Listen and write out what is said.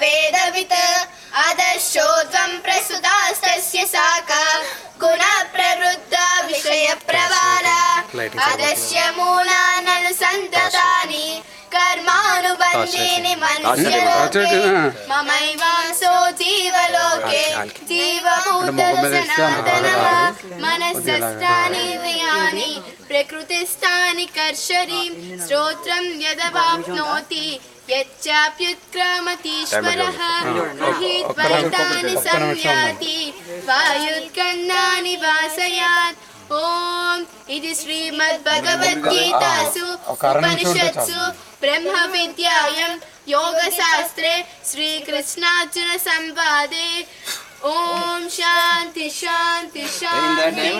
वेदवित् अधश्चोत्वं प्रसुतास्तस्य साका गुणप्रवृद्धा विषयप्रवाला अधस्य मूलाननुसन्ततानि कर्मानुबन्धीनि मनुष्यलोके ममैवांसो जीवलोके जीवभूतः सनातनः मनस्सस्तानीन्द्रियाणि प्रकृतिस्थानि कर्षरीं श्रोत्रं यदवाप्नोति यच्चाप्युत्क्रामतीश्वरः गृहीत्वैतानि संयाति वायुर्गन्धानि वासयात्। ओम इति श्रीमद्भगवद्गीतासु उपनिषत्सु ब्रह्मविद्यायां योगशास्त्रे श्रीकृष्णार्जुन संवादे ओम शांति शांति शांति।